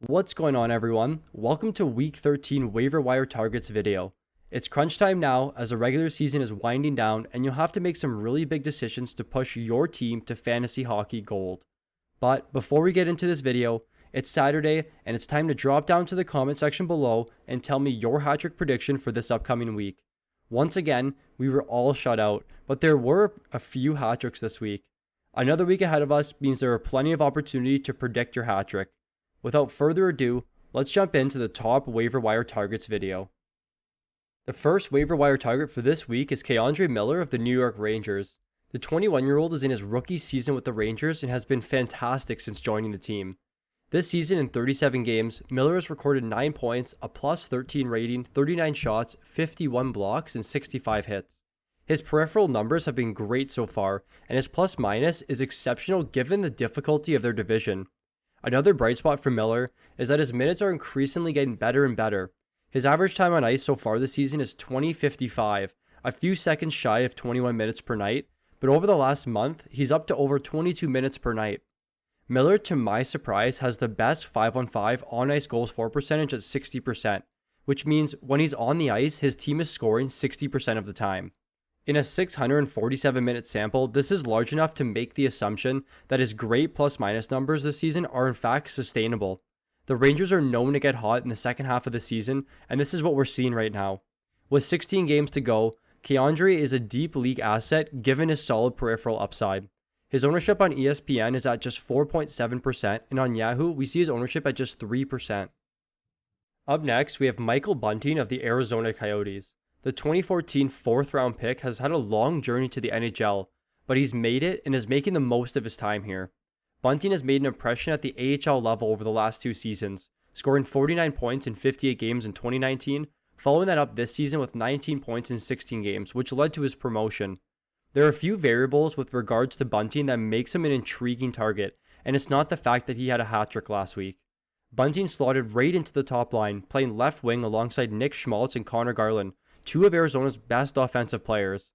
What's going on, everyone? Welcome to Week 13 Waiver Wire Targets video. It's crunch time now as the regular season is winding down and you'll have to make some really big decisions to push your team to fantasy hockey gold. But before we get into this video, it's Saturday and it's time to drop down to the comment section below and tell me your hat-trick prediction for this upcoming week. Once again, we were all shut out, but there were a few hat-tricks this week. Another week ahead of us means there are plenty of opportunity to predict your hat-trick. Without further ado, let's jump into the top waiver wire targets video. The first waiver wire target for this week is K'Andre Miller of the New York Rangers. The 21-year-old is in his rookie season with the Rangers and has been fantastic since joining the team. This season in 37 games, Miller has recorded 9 points, a plus 13 rating, 39 shots, 51 blocks, and 65 hits. His peripheral numbers have been great so far, and his plus minus is exceptional given the difficulty of their division. Another bright spot for Miller is that his minutes are increasingly getting better and better. His average time on ice so far this season is 20:55, a few seconds shy of 21 minutes per night, but over the last month, he's up to over 22 minutes per night. Miller, to my surprise, has the best 5-on-5 on-ice goals for percentage at 60%, which means when he's on the ice, his team is scoring 60% of the time. In a 647-minute sample, this is large enough to make the assumption that his great plus-minus numbers this season are in fact sustainable. The Rangers are known to get hot in the second half of the season, and this is what we're seeing right now. With 16 games to go, K'Andre is a deep league asset given his solid peripheral upside. His ownership on ESPN is at just 4.7%, and on Yahoo, we see his ownership at just 3%. Up next, we have Michael Bunting of the Arizona Coyotes. The 2014 4th-round pick has had a long journey to the NHL, but he's made it and is making the most of his time here. Bunting has made an impression at the AHL level over the last 2 seasons, scoring 49 points in 58 games in 2019, following that up this season with 19 points in 16 games, which led to his promotion. There are a few variables with regards to Bunting that makes him an intriguing target, and it's not the fact that he had a hat-trick last week. Bunting slotted right into the top line, playing left wing alongside Nick Schmaltz and Connor Garland, 2 of Arizona's best offensive players.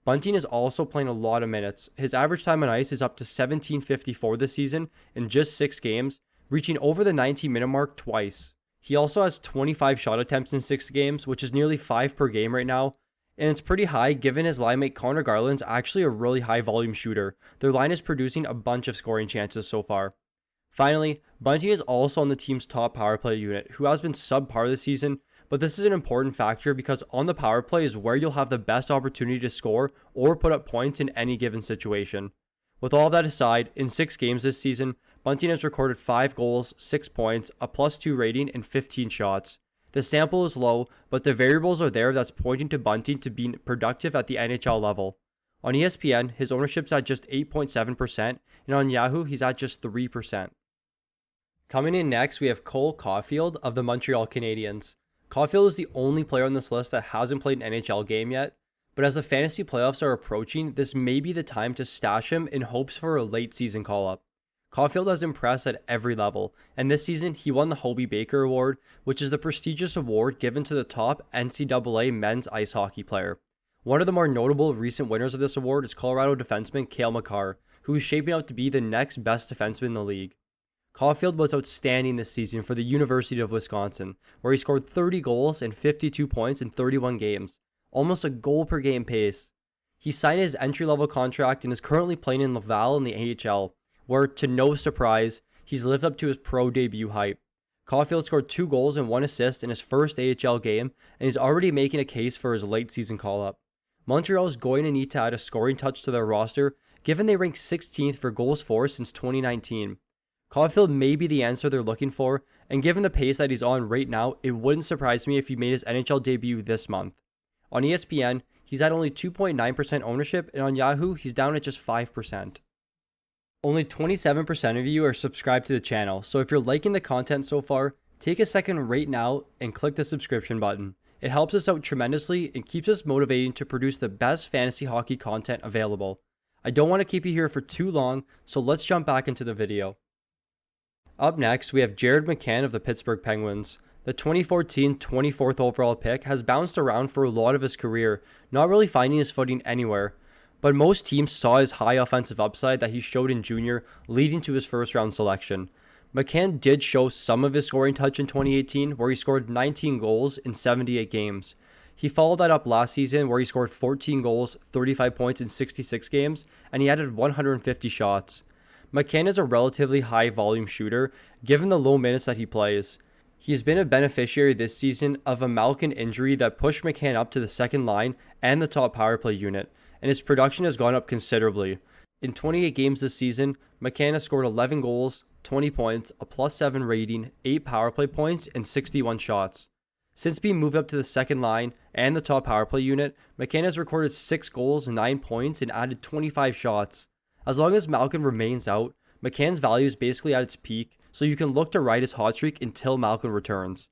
Bunting is also playing a lot of minutes. His average time on ice is up to 17:54 this season in just 6 games, reaching over the 19-minute mark twice. He also has 25 shot attempts in 6 games, which is nearly 5 per game right now, and it's pretty high given his line mate Connor Garland's actually a really high volume shooter. Their line is producing a bunch of scoring chances so far. Finally, Bunting is also on the team's top power play unit, who has been subpar this season, but this is an important factor because on the power play is where you'll have the best opportunity to score or put up points in any given situation. With all that aside, in 6 games this season, Bunting has recorded 5 goals, 6 points, a +2 rating, and 15 shots. The sample is low, but the variables are there that's pointing to Bunting to being productive at the NHL level. On ESPN, his ownership's at just 8.7%, and on Yahoo, he's at just 3%. Coming in next, we have Caufield of the Montreal Canadiens. Caufield is the only player on this list that hasn't played an NHL game yet, but as the fantasy playoffs are approaching, this may be the time to stash him in hopes for a late season call-up. Caufield has impressed at every level, and this season he won the Hobey Baker Award, which is the prestigious award given to the top NCAA men's ice hockey player. One of the more notable recent winners of this award is Colorado defenseman Cale Makar, who is shaping out to be the next best defenseman in the league. Caufield was outstanding this season for the University of Wisconsin, where he scored 30 goals and 52 points in 31 games, almost a goal per game pace. He signed his entry-level contract and is currently playing in Laval in the AHL, where, to no surprise, he's lived up to his pro debut hype. Caufield scored 2 goals and 1 assist in his first AHL game, and he's already making a case for his late season call-up. Montreal is going to need to add a scoring touch to their roster, given they rank 16th for goals for since 2019. Caufield may be the answer they're looking for, and given the pace that he's on right now, it wouldn't surprise me if he made his NHL debut this month. On ESPN, he's at only 2.9% ownership, and on Yahoo, he's down at just 5%. Only 27% of you are subscribed to the channel, so if you're liking the content so far, take a second right now and click the subscription button. It helps us out tremendously and keeps us motivating to produce the best fantasy hockey content available. I don't want to keep you here for too long, so let's jump back into the video. Up next, we have Mccann of the Pittsburgh Penguins. The 2014 24th overall pick has bounced around for a lot of his career, not really finding his footing anywhere, but most teams saw his high offensive upside that he showed in junior, leading to his first round selection. Mccann did show some of his scoring touch in 2018, where he scored 19 goals in 78 games. He followed that up last season, where he scored 14 goals, 35 points in 66 games, and he added 150 shots. Mccann is a relatively high volume shooter, given the low minutes that he plays. He has been a beneficiary this season of a Mccann injury that pushed Mccann up to the second line and the top power play unit, and his production has gone up considerably. In 28 games this season, Mccann has scored 11 goals, 20 points, a +7 rating, 8 power play points, and 61 shots. Since being moved up to the second line and the top power play unit, Mccann has recorded 6 goals, 9 points, and added 25 shots. As long as Mccann remains out, Mccann's value is basically at its peak, so you can look to ride his hot streak until Mccann returns.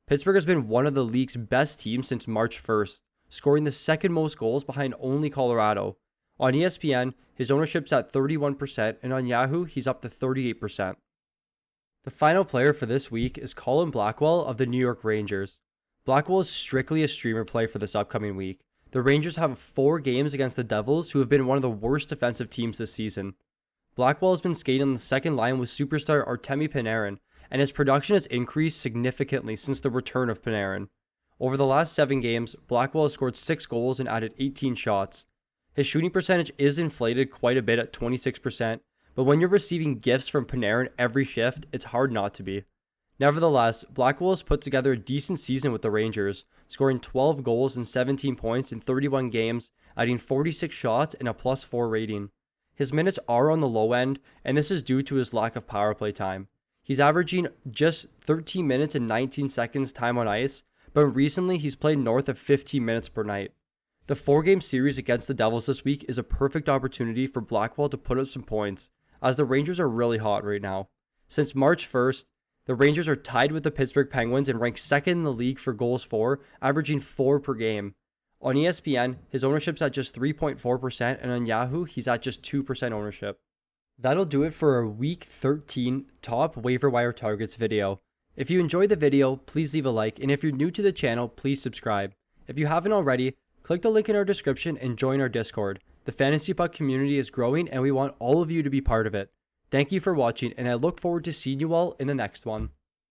Pittsburgh has been one of the league's best teams since March 1st, scoring the second most goals behind only Colorado. On ESPN, his ownership's at 31%, and on Yahoo, he's up to 38%. The final player for this week is Colin Blackwell of the New York Rangers. Blackwell is strictly a streamer play for this upcoming week. The Rangers have 4 games against the Devils, who have been one of the worst defensive teams this season. Blackwell has been skating on the second line with superstar Artemi Panarin, and his production has increased significantly since the return of Panarin. Over the last 7 games, Blackwell has scored 6 goals and added 18 shots. His shooting percentage is inflated quite a bit at 26%, but when you're receiving gifts from Panarin every shift, it's hard not to be. Nevertheless, Blackwell has put together a decent season with the Rangers, scoring 12 goals and 17 points in 31 games, adding 46 shots and a +4 rating. His minutes are on the low end, and this is due to his lack of power play time. He's averaging just 13 minutes and 19 seconds time on ice, but recently he's played north of 15 minutes per night. The 4-game series against the Devils this week is a perfect opportunity for Blackwell to put up some points, as the Rangers are really hot right now. Since March 1st, the Rangers are tied with the Pittsburgh Penguins and ranked second in the league for goals for, averaging 4 per game. On ESPN, his ownership's at just 3.4%, and on Yahoo, he's at just 2% ownership. That'll do it for our Week 13 Top Waiver Wire Targets video. If you enjoyed the video, please leave a like, and if you're new to the channel, please subscribe. If you haven't already, click the link in our description and join our Discord. The Fantasy Puck community is growing, and we want all of you to be part of it. Thank you for watching, and I look forward to seeing you all in the next one.